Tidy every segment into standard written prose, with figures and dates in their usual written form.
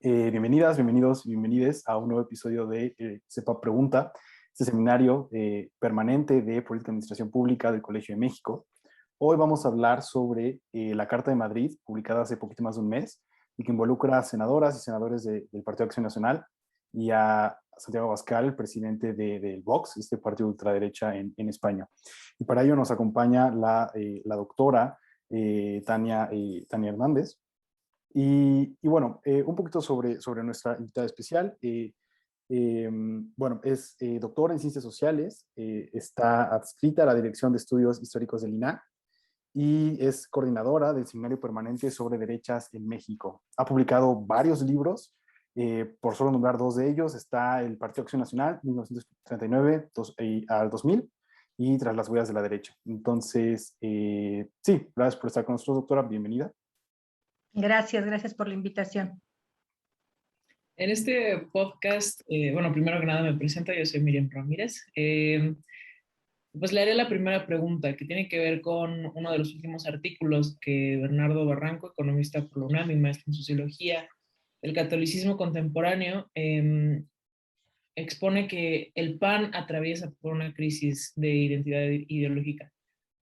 Bienvenidas, bienvenidos y bienvenides a un nuevo episodio de CEPA Pregunta, este seminario permanente de Política y Administración Pública del Colegio de México. Hoy vamos a hablar sobre la Carta de Madrid, publicada hace poquito más de un mes, y que involucra a senadoras y senadores del Partido Acción Nacional y a Santiago Abascal, presidente del Vox, este partido de ultraderecha en España. Y para ello nos acompaña la doctora Tania Hernández. Y bueno, un poquito sobre nuestra invitada especial. Bueno, es doctora en Ciencias Sociales, está adscrita a la Dirección de Estudios Históricos del INAH y es coordinadora del Seminario Permanente sobre Derechas en México. Ha publicado varios libros, por solo nombrar dos de ellos, está el Partido Acción Nacional, 1939 al 2000, y Tras las huellas de la derecha. Entonces, sí, gracias por estar con nosotros, doctora, bienvenida. Gracias por la invitación. En este podcast, bueno, primero que nada me presento, yo soy Miriam Ramírez. Pues le haré la primera pregunta, que tiene que ver con uno de los últimos artículos que Bernardo Barranco, economista por la UNAM y maestro en sociología del catolicismo contemporáneo, expone que el PAN atraviesa por una crisis de identidad ideológica.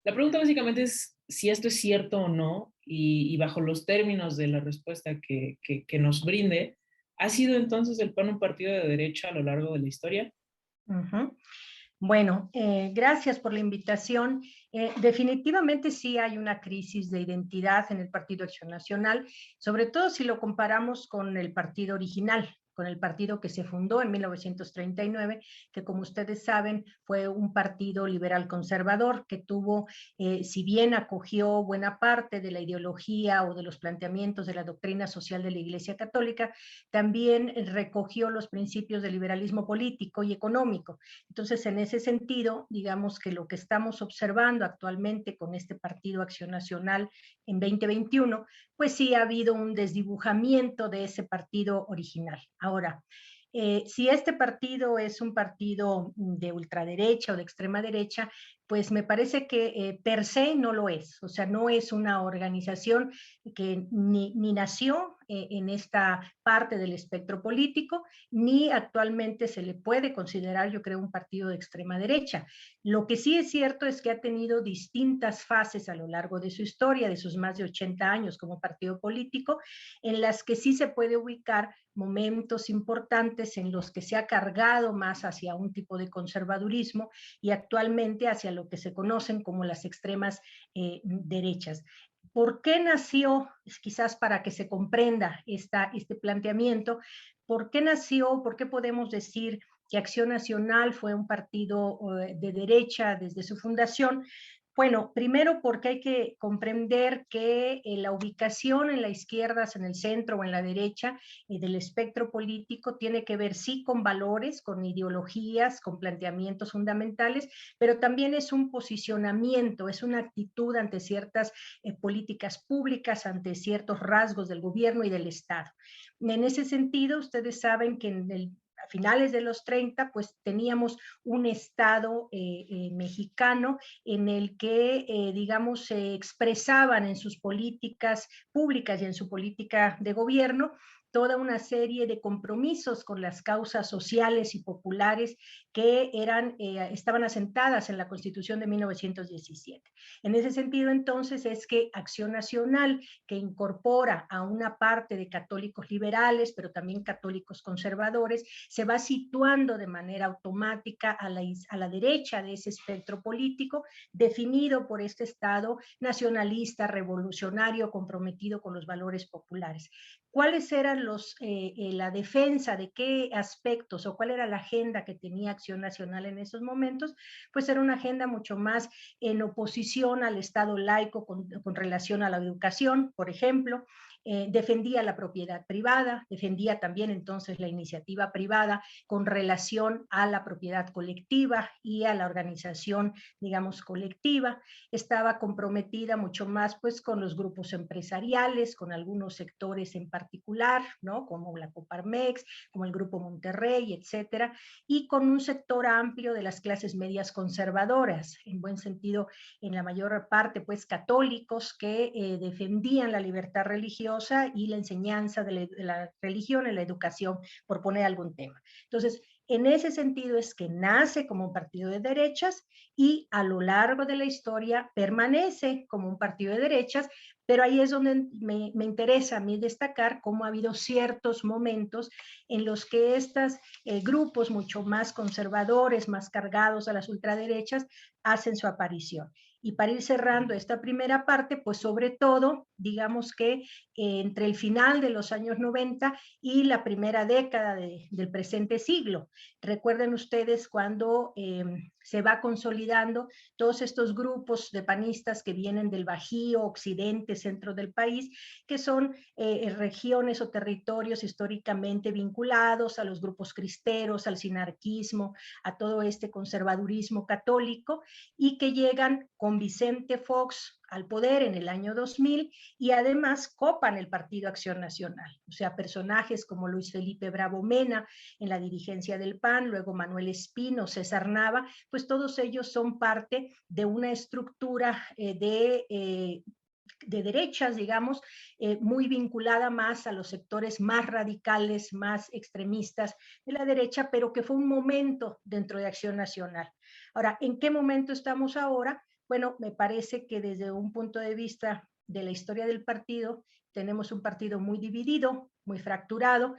La pregunta básicamente es si esto es cierto o no, y bajo los términos de la respuesta que nos brinde, ¿ha sido entonces el PAN un partido de derecha a lo largo de la historia? Bueno, gracias por la invitación. Definitivamente sí hay una crisis de identidad en el Partido Acción Nacional, sobre todo si lo comparamos con el partido original, con el partido que se fundó en 1939, que como ustedes saben fue un partido liberal conservador que tuvo, si bien acogió buena parte de la ideología o de los planteamientos de la doctrina social de la Iglesia Católica, también recogió los principios del liberalismo político y económico. Entonces, en ese sentido, digamos que lo que estamos observando actualmente con este Partido Acción Nacional en 2021, pues sí ha habido un desdibujamiento de ese partido original. Ahora, si este partido es un partido de ultraderecha o de extrema derecha, pues me parece que per se no lo es, o sea, no es una organización que ni nació en esta parte del espectro político, ni actualmente se le puede considerar, yo creo, un partido de extrema derecha. Lo que sí es cierto es que ha tenido distintas fases a lo largo de su historia, de sus más de 80 años como partido político, en las que sí se puede ubicar momentos importantes en los que se ha cargado más hacia un tipo de conservadurismo y actualmente hacia lo que se conocen como las extremas derechas. ¿Por qué nació? Quizás para que se comprenda este planteamiento, ¿por qué nació? ¿Por qué podemos decir que Acción Nacional fue un partido de derecha desde su fundación? Bueno, primero porque hay que comprender que la ubicación en la izquierda, en el centro o en la derecha del espectro político tiene que ver sí con valores, con ideologías, con planteamientos fundamentales, pero también es un posicionamiento, es una actitud ante ciertas políticas públicas, ante ciertos rasgos del gobierno y del Estado. En ese sentido, ustedes saben que a finales de los 30, pues teníamos un Estado mexicano en el que, digamos, se expresaban en sus políticas públicas y en su política de gobierno toda una serie de compromisos con las causas sociales y populares que estaban asentadas en la Constitución de 1917. En ese sentido, entonces, es que Acción Nacional, que incorpora a una parte de católicos liberales, pero también católicos conservadores, se va situando de manera automática a la derecha de ese espectro político, definido por este Estado nacionalista, revolucionario, comprometido con los valores populares. ¿Cuáles eran la defensa de qué aspectos o cuál era la agenda que tenía Acción Nacional en esos momentos? Pues era una agenda mucho más en oposición al Estado laico con relación a la educación, por ejemplo. Defendía la propiedad privada, defendía también entonces la iniciativa privada con relación a la propiedad colectiva y a la organización, digamos, colectiva. Estaba comprometida mucho más pues con los grupos empresariales, con algunos sectores en particular, ¿no? Como la Coparmex, como el Grupo Monterrey, etcétera, y con un sector amplio de las clases medias conservadoras, en buen sentido, en la mayor parte, pues, católicos que defendían la libertad religiosa religiosa y la enseñanza de la religión en la educación, por poner algún tema. Entonces, en ese sentido es que nace como un partido de derechas y a lo largo de la historia permanece como un partido de derechas, pero ahí es donde me interesa a mí destacar cómo ha habido ciertos momentos en los que estos grupos mucho más conservadores, más cargados a las ultraderechas, hacen su aparición. Y para ir cerrando esta primera parte, pues sobre todo, digamos que entre el final de los años 90 y la primera década del presente siglo. Recuerden ustedes cuando se va consolidando todos estos grupos de panistas que vienen del Bajío, occidente, centro del país, que son regiones o territorios históricamente vinculados a los grupos cristeros, al sinarquismo, a todo este conservadurismo católico, y que llegan con Vicente Fox al poder en el año 2000 y además copan el Partido Acción Nacional. O sea, personajes como Luis Felipe Bravo Mena en la dirigencia del PAN, luego Manuel Espino, César Nava, pues todos ellos son parte de una estructura de derechas, digamos, muy vinculada más a los sectores más radicales, más extremistas de la derecha, pero que fue un momento dentro de Acción Nacional. Ahora, ¿en qué momento estamos ahora? Bueno, me parece que desde un punto de vista de la historia del partido, tenemos un partido muy dividido, muy fracturado,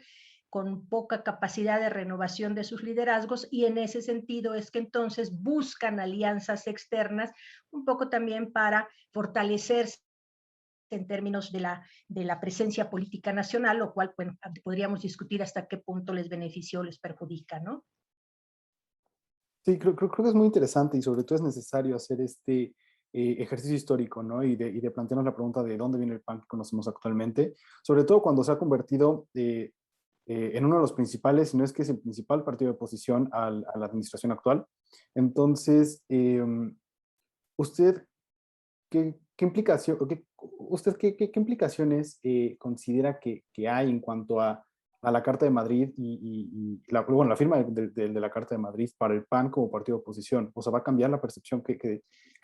con poca capacidad de renovación de sus liderazgos, y en ese sentido es que entonces buscan alianzas externas, un poco también para fortalecerse en términos de la presencia política nacional, lo cual, bueno, podríamos discutir hasta qué punto les beneficia o les perjudica, ¿no? Sí, creo que es muy interesante y sobre todo es necesario hacer este ejercicio histórico, ¿no? Y de plantearnos la pregunta de dónde viene el PAN que conocemos actualmente, sobre todo cuando se ha convertido en uno de los principales, si no es que es el principal partido de oposición a la administración actual. Entonces, ¿usted qué implicación, qué implicaciones considera que hay en cuanto a la Carta de Madrid bueno, la firma de la Carta de Madrid para el PAN como partido de oposición? O sea, ¿va a cambiar la percepción que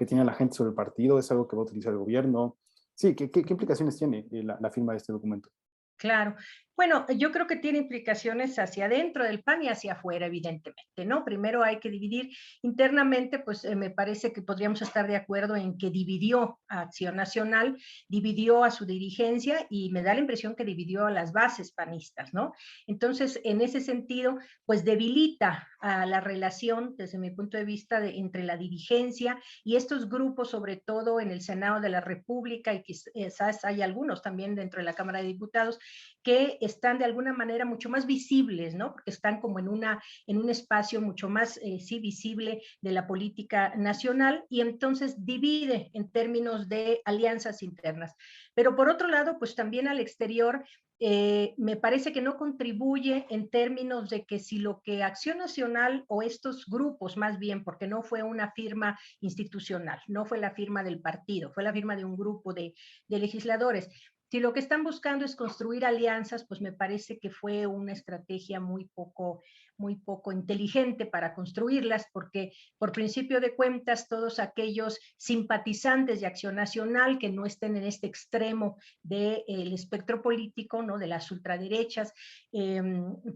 tiene la gente sobre el partido? ¿Es algo que va a utilizar el gobierno? Sí, ¿qué implicaciones tiene la firma de este documento? Claro. Bueno, yo creo que tiene implicaciones hacia adentro del PAN y hacia afuera, evidentemente, ¿no? Primero hay que dividir internamente, pues me parece que podríamos estar de acuerdo en que dividió a Acción Nacional, dividió a su dirigencia y me da la impresión que dividió a las bases panistas, ¿no? Entonces, en ese sentido, pues debilita a la relación, desde mi punto de vista, entre la dirigencia y estos grupos, sobre todo en el Senado de la República, y quizás hay algunos también dentro de la Cámara de Diputados, que están de alguna manera mucho más visibles, ¿no? Porque están como en un espacio mucho más, sí, visible de la política nacional, y entonces divide en términos de alianzas internas. Pero por otro lado, pues también al exterior, me parece que no contribuye en términos de que si lo que Acción Nacional o estos grupos, más bien, porque no fue una firma institucional, no fue la firma del partido, fue la firma de un grupo de legisladores. Si lo que están buscando es construir alianzas, pues me parece que fue una estrategia muy poco inteligente para construirlas, porque por principio de cuentas todos aquellos simpatizantes de Acción Nacional que no estén en este extremo del espectro político, ¿no? De las ultraderechas,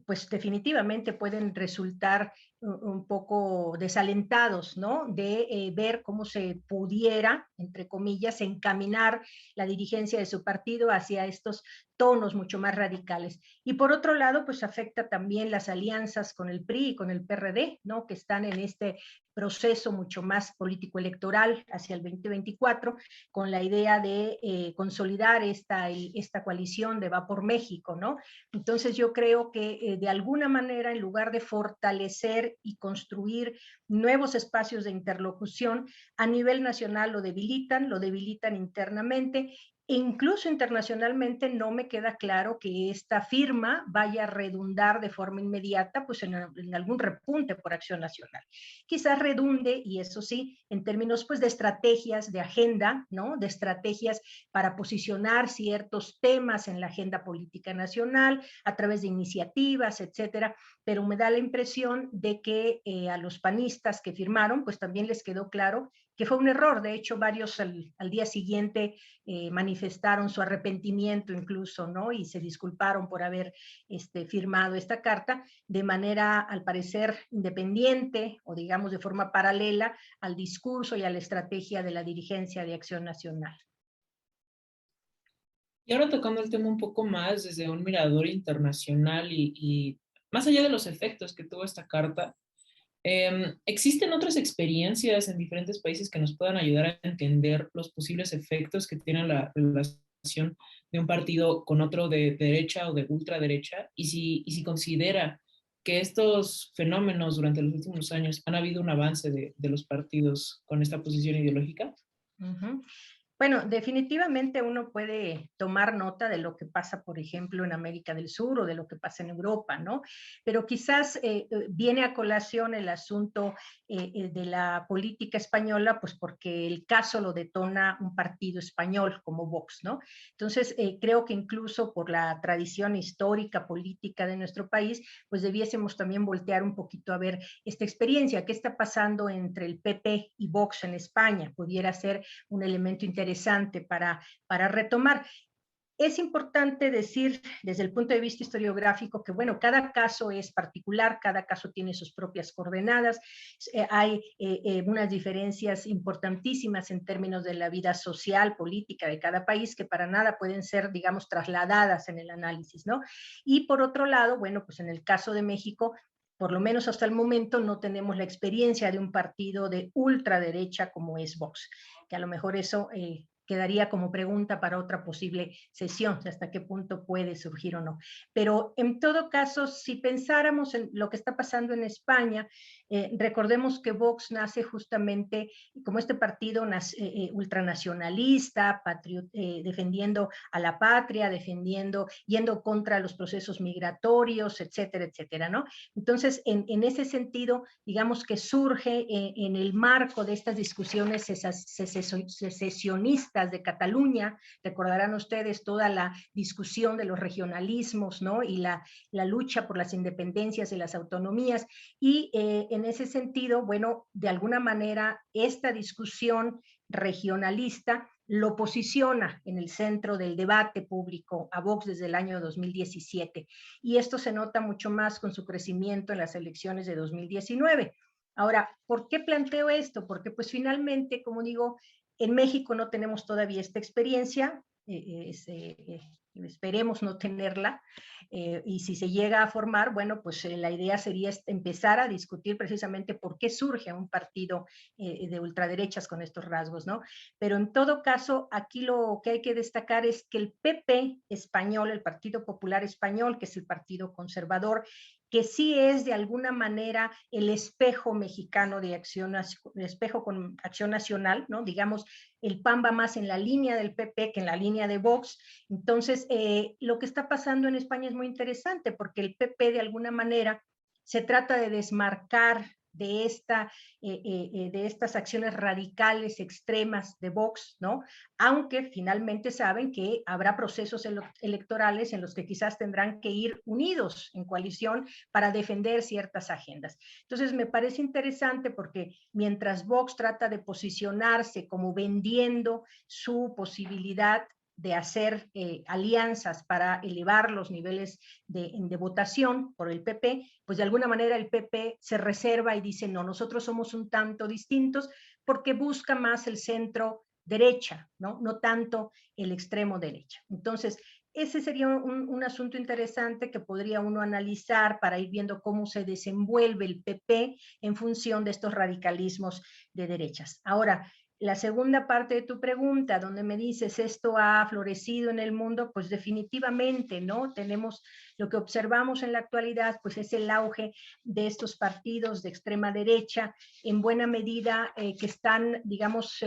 pues definitivamente pueden resultar un poco desalentados, ¿no? De ver cómo se pudiera, entre comillas, encaminar la dirigencia de su partido hacia estos tonos mucho más radicales. Y por otro lado, pues afecta también las alianzas con el PRI y con el PRD, ¿no? Que están en este proceso mucho más político-electoral hacia el 2024, con la idea de consolidar esta coalición de Va por México, ¿no? Entonces yo creo que de alguna manera, en lugar de fortalecer y construir nuevos espacios de interlocución, a nivel nacional lo debilitan internamente. E incluso internacionalmente no me queda claro que esta firma vaya a redundar de forma inmediata pues en algún repunte por Acción Nacional. Quizás redunde, y eso sí, en términos pues de estrategias de agenda, ¿no? De estrategias para posicionar ciertos temas en la agenda política nacional a través de iniciativas, etcétera, pero me da la impresión de que a los panistas que firmaron pues también les quedó claro que fue un error. De hecho, varios al día siguiente manifestaron manifestaron su arrepentimiento incluso, ¿no? Y se disculparon por haber firmado esta carta de manera, al parecer, independiente o digamos de forma paralela al discurso y a la estrategia de la dirigencia de Acción Nacional. Y ahora tocando el tema un poco más desde un mirador internacional y más allá de los efectos que tuvo esta carta, ¿existen otras experiencias en diferentes países que nos puedan ayudar a entender los posibles efectos que tiene la relación de un partido con otro de derecha o de ultraderecha? Y si considera que estos fenómenos durante los últimos años han habido un avance de los partidos con esta posición ideológica. Uh-huh. Bueno, definitivamente uno puede tomar nota de lo que pasa, por ejemplo, en América del Sur o de lo que pasa en Europa, ¿no? Pero quizás viene a colación el asunto de la política española, pues porque el caso lo detona un partido español como Vox, ¿no? Entonces, creo que incluso por la tradición histórica, política de nuestro país, pues debiésemos también voltear un poquito a ver esta experiencia, qué está pasando entre el PP y Vox en España, pudiera ser un elemento interesante para retomar. Es importante decir desde el punto de vista historiográfico que, bueno, cada caso es particular, cada caso tiene sus propias coordenadas, hay unas diferencias importantísimas en términos de la vida social, política de cada país que para nada pueden ser, digamos, trasladadas en el análisis, ¿no? Y por otro lado, bueno, pues en el caso de México, por lo menos hasta el momento no tenemos la experiencia de un partido de ultraderecha como es Vox, que a lo mejor eso quedaría como pregunta para otra posible sesión, hasta qué punto puede surgir o no. Pero en todo caso, si pensáramos en lo que está pasando en España, recordemos que Vox nace justamente como este partido ultranacionalista, defendiendo a la patria, yendo contra los procesos migratorios, etcétera, etcétera, ¿no? Entonces, en ese sentido, digamos que surge en el marco de estas discusiones secesionistas de Cataluña, recordarán ustedes toda la discusión de los regionalismos, ¿no? Y la lucha por las independencias y las autonomías, y en ese sentido, bueno, de alguna manera esta discusión regionalista lo posiciona en el centro del debate público a Vox desde el año 2017, y esto se nota mucho más con su crecimiento en las elecciones de 2019. Ahora, ¿por qué planteo esto? Porque pues finalmente, como digo, en México no tenemos todavía esta experiencia, esperemos no tenerla, y si se llega a formar, bueno, pues la idea sería empezar a discutir precisamente por qué surge un partido de ultraderechas con estos rasgos, ¿no? Pero en todo caso, aquí lo que hay que destacar es que el PP español, el Partido Popular Español, que es el partido conservador, que sí es de alguna manera el espejo mexicano de acción, el espejo con Acción Nacional, ¿no? Digamos, el PAN va más en la línea del PP que en la línea de Vox. Entonces, lo que está pasando en España es muy interesante porque el PP de alguna manera se trata de desmarcar de estas acciones radicales, extremas de Vox, ¿no? Aunque finalmente saben que habrá procesos electorales en los que quizás tendrán que ir unidos en coalición para defender ciertas agendas. Entonces, me parece interesante porque mientras Vox trata de posicionarse como vendiendo su posibilidad de hacer alianzas para elevar los niveles de votación por el PP, pues de alguna manera el PP se reserva y dice, no, nosotros somos un tanto distintos porque busca más el centro derecha, ¿no? No tanto el extremo derecha. Entonces, ese sería un asunto interesante que podría uno analizar para ir viendo cómo se desenvuelve el PP en función de estos radicalismos de derechas. Ahora, la segunda parte de tu pregunta, donde me dices, ¿esto ha florecido en el mundo? Pues definitivamente, ¿no? Tenemos lo que observamos en la actualidad, pues es el auge de estos partidos de extrema derecha, en buena medida que están, digamos,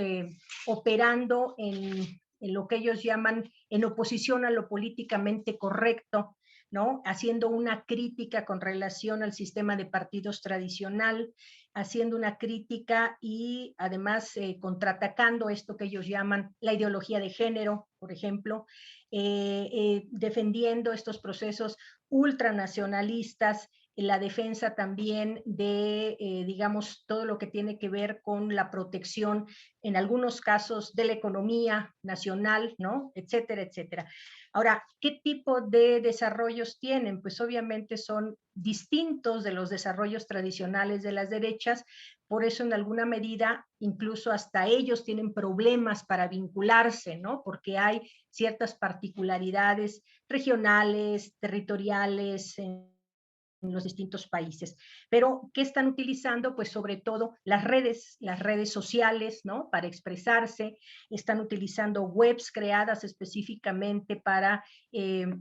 operando en lo que ellos llaman en oposición a lo políticamente correcto, ¿no? Haciendo una crítica con relación al sistema de partidos tradicional, haciendo una crítica y además contraatacando esto que ellos llaman la ideología de género, por ejemplo, defendiendo estos procesos ultranacionalistas la defensa también de, digamos, todo lo que tiene que ver con la protección, en algunos casos, de la economía nacional, ¿no? Etcétera, etcétera. Ahora, ¿qué tipo de desarrollos tienen? Pues obviamente son distintos de los desarrollos tradicionales de las derechas, por eso en alguna medida incluso hasta ellos tienen problemas para vincularse, ¿no? Porque hay ciertas particularidades regionales, territoriales, en los distintos países. Pero, ¿qué están utilizando? Pues sobre todo las redes sociales, ¿no? Para expresarse, están utilizando webs creadas específicamente para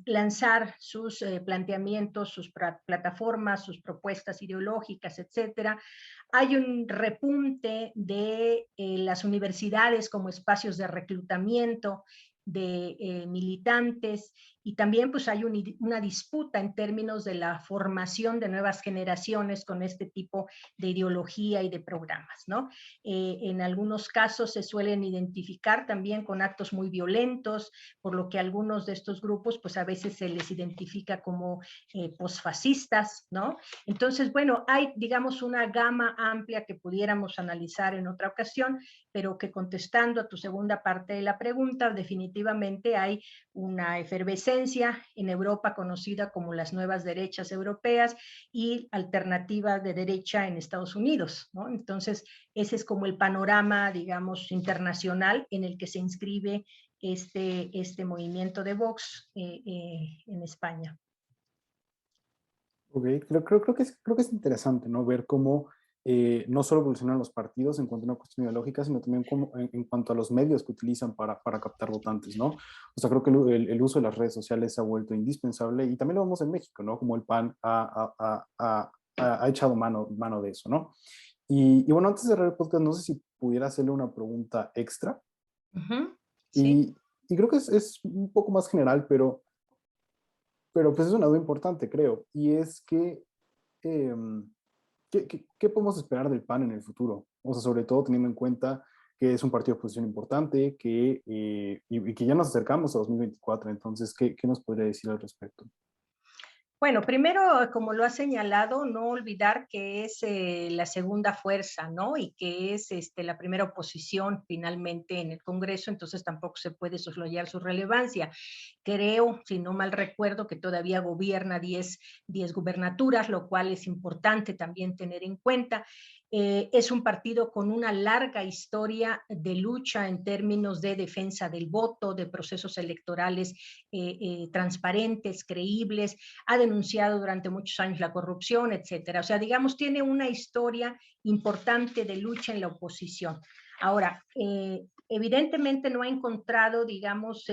lanzar sus planteamientos, sus plataformas, sus propuestas ideológicas, etcétera. Hay un repunte de las universidades como espacios de reclutamiento de militantes, y también pues hay una disputa en términos de la formación de nuevas generaciones con este tipo de ideología y de programas, ¿no? En algunos casos se suelen identificar también con actos muy violentos, por lo que algunos de estos grupos pues a veces se les identifica como posfascistas, ¿no? Entonces, bueno, hay, digamos, una gama amplia que pudiéramos analizar en otra ocasión, pero que, contestando a tu segunda parte de la pregunta, definitivamente hay una efervescencia en Europa conocida como las nuevas derechas europeas y alternativa de derecha en Estados Unidos, ¿no? Entonces, ese es como el panorama, digamos, internacional en el que se inscribe este movimiento de Vox en España. Ok, creo que es interesante, ¿no? Ver cómo no solo evolucionan los partidos en cuanto a una cuestión ideológica, sino también en cuanto a los medios que utilizan para captar votantes, ¿no? O sea, creo que el uso de las redes sociales se ha vuelto indispensable, y también lo vemos en México, ¿no? Como el PAN ha echado mano de eso, ¿no? Y bueno, antes de cerrar el podcast, no sé si pudiera hacerle una pregunta extra. Sí. Y creo que es un poco más general, pero pues es una duda importante, creo, y es que em, ¿qué podemos esperar del PAN en el futuro? O sea, sobre todo teniendo en cuenta que es un partido de oposición importante, y que ya nos acercamos a 2024. Entonces, ¿qué nos podría decir al respecto? Bueno, primero, como lo ha señalado, no olvidar que es la segunda fuerza, ¿no? Y que es la primera oposición finalmente en el Congreso, entonces tampoco se puede soslayar su relevancia. Creo, si no mal recuerdo, que todavía gobierna 10 gubernaturas, lo cual es importante también tener en cuenta. Es un partido con una larga historia de lucha en términos de defensa del voto, de procesos electorales transparentes, creíbles. Ha denunciado durante muchos años la corrupción, etcétera. O sea, digamos, tiene una historia importante de lucha en la oposición. Ahora, evidentemente no ha encontrado, digamos,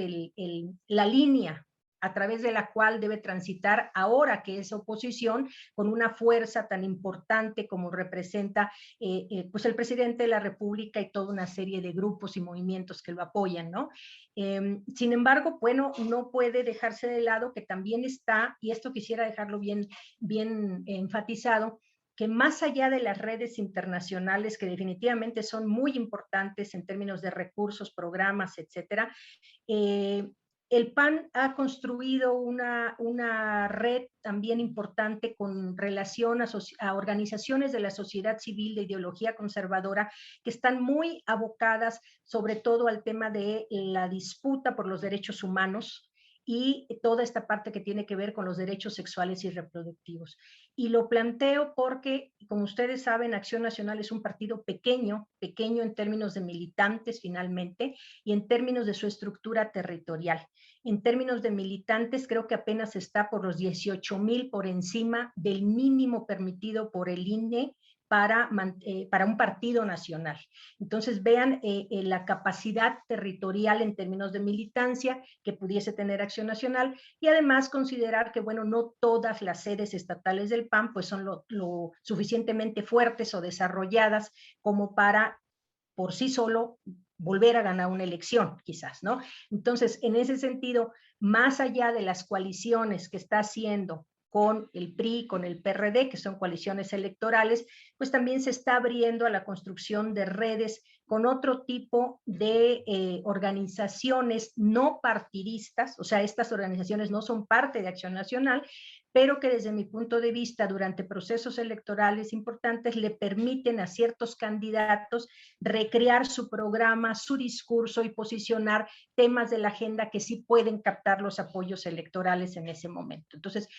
la línea a través de la cual debe transitar ahora que es oposición, con una fuerza tan importante como representa pues el presidente de la República y toda una serie de grupos y movimientos que lo apoyan, ¿no? Sin embargo, bueno, no puede dejarse de lado que también está, y esto quisiera dejarlo bien enfatizado, que más allá de las redes internacionales, que definitivamente son muy importantes en términos de recursos, programas, etcétera, el PAN ha construido una red también importante con relación a organizaciones de la sociedad civil de ideología conservadora que están muy abocadas sobre todo al tema de la disputa por los derechos humanos y toda esta parte que tiene que ver con los derechos sexuales y reproductivos. Y lo planteo porque, como ustedes saben, Acción Nacional es un partido pequeño en términos de militantes finalmente y en términos de su estructura territorial. En términos de militantes, creo que apenas está por los 18,000 por encima del mínimo permitido por el INE para un partido nacional. Entonces, vean la capacidad territorial en términos de militancia que pudiese tener Acción Nacional, y además considerar que, bueno, no todas las sedes estatales del PAN pues son lo suficientemente fuertes o desarrolladas como para por sí solo volver a ganar una elección, quizás, ¿no? Entonces, en ese sentido, más allá de las coaliciones que está haciendo con el PRI, con el PRD, que son coaliciones electorales, pues también se está abriendo a la construcción de redes con otro tipo de organizaciones no partidistas, o sea, estas organizaciones no son parte de Acción Nacional, pero que desde mi punto de vista durante procesos electorales importantes le permiten a ciertos candidatos recrear su programa, su discurso y posicionar temas de la agenda que sí pueden captar los apoyos electorales en ese momento. Entonces,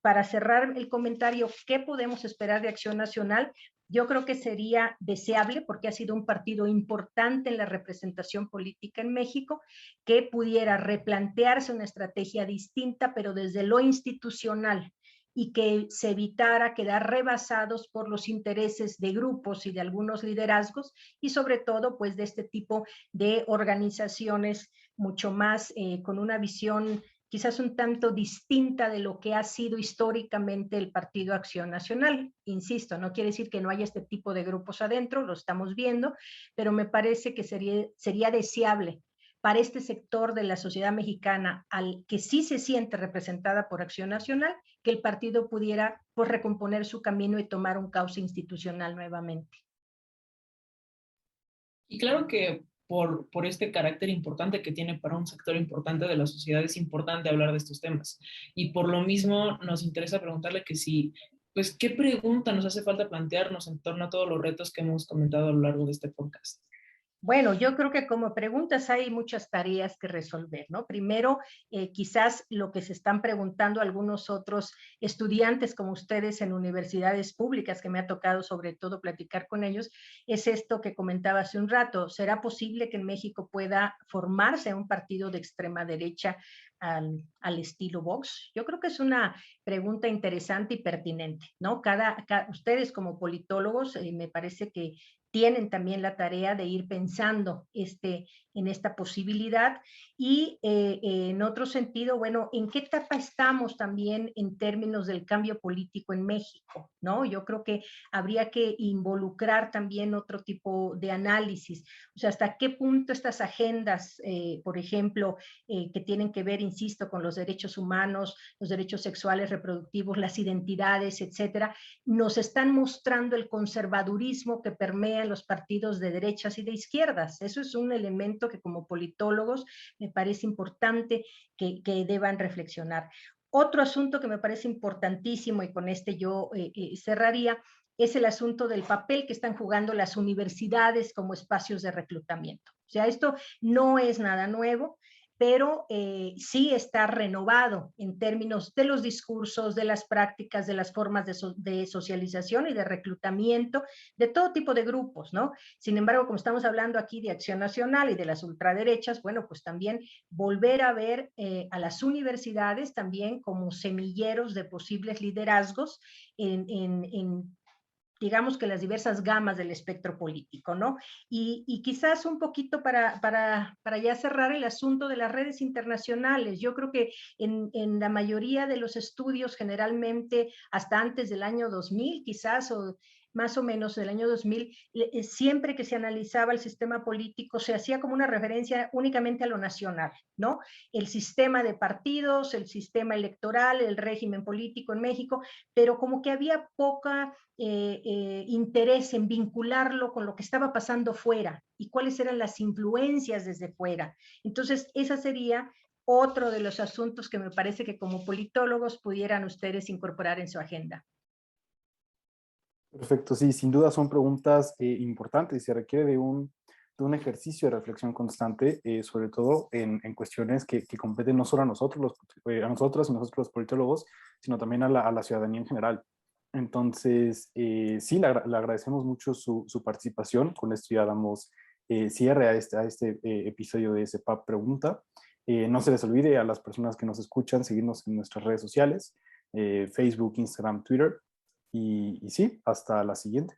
para cerrar el comentario, ¿qué podemos esperar de Acción Nacional? Yo creo que sería deseable, porque ha sido un partido importante en la representación política en México, que pudiera replantearse una estrategia distinta, pero desde lo institucional, y que se evitara quedar rebasados por los intereses de grupos y de algunos liderazgos, y sobre todo pues de este tipo de organizaciones mucho más con una visión quizás un tanto distinta de lo que ha sido históricamente el Partido Acción Nacional. Insisto, no quiere decir que no haya este tipo de grupos adentro, lo estamos viendo, pero me parece que sería deseable para este sector de la sociedad mexicana, al que sí se siente representada por Acción Nacional, que el partido pudiera pues, recomponer su camino y tomar un cauce institucional nuevamente. Y claro que por este carácter importante que tiene para un sector importante de la sociedad, es importante hablar de estos temas. Y por lo mismo nos interesa preguntarle que si, pues, ¿qué pregunta nos hace falta plantearnos en torno a todos los retos que hemos comentado a lo largo de este podcast? Bueno, yo creo que como preguntas hay muchas tareas que resolver, ¿no? Primero, quizás lo que se están preguntando algunos otros estudiantes como ustedes en universidades públicas, que me ha tocado sobre todo platicar con ellos, es esto que comentaba hace un rato. ¿Será posible que en México pueda formarse un partido de extrema derecha al estilo Vox? Yo creo que es una pregunta interesante y pertinente, ¿no? Ustedes como politólogos, me parece que tienen también la tarea de ir pensando en esta posibilidad y en otro sentido, bueno, ¿en qué etapa estamos también en términos del cambio político en México? ¿No? Yo creo que habría que involucrar también otro tipo de análisis, o sea, hasta qué punto estas agendas, por ejemplo, que tienen que ver, insisto, con los derechos humanos, los derechos sexuales, reproductivos, las identidades, etcétera, nos están mostrando el conservadurismo que permea en los partidos de derechas y de izquierdas. Eso es un elemento que como politólogos me parece importante que deban reflexionar. Otro asunto que me parece importantísimo, y con este yo cerraría, es el asunto del papel que están jugando las universidades como espacios de reclutamiento. O sea, esto no es nada nuevo, pero sí está renovado en términos de los discursos, de las prácticas, de las formas de socialización y de reclutamiento de todo tipo de grupos, ¿no? Sin embargo, como estamos hablando aquí de Acción Nacional y de las ultraderechas, bueno, pues también volver a ver a las universidades también como semilleros de posibles liderazgos en digamos que las diversas gamas del espectro político, ¿no? Y quizás un poquito para ya cerrar el asunto de las redes internacionales. Yo creo que en la mayoría de los estudios, generalmente hasta antes del año 2000, quizás, o más o menos del año 2000, siempre que se analizaba el sistema político, se hacía como una referencia únicamente a lo nacional, ¿no? El sistema de partidos, el sistema electoral, el régimen político en México, pero como que había poca interés en vincularlo con lo que estaba pasando fuera y cuáles eran las influencias desde fuera. Entonces, esa sería otro de los asuntos que me parece que como politólogos pudieran ustedes incorporar en su agenda. Perfecto, sí, sin duda son preguntas importantes y se requiere de un ejercicio de reflexión constante, sobre todo en cuestiones que competen no solo a nosotros, a nosotros y nosotros los politólogos, sino también a la ciudadanía en general. Entonces, sí, le agradecemos mucho su participación. Con esto ya damos cierre a este episodio de CEPAP Pregunta. No se les olvide a las personas que nos escuchan seguirnos en nuestras redes sociales, Facebook, Instagram, Twitter. Y sí, hasta la siguiente.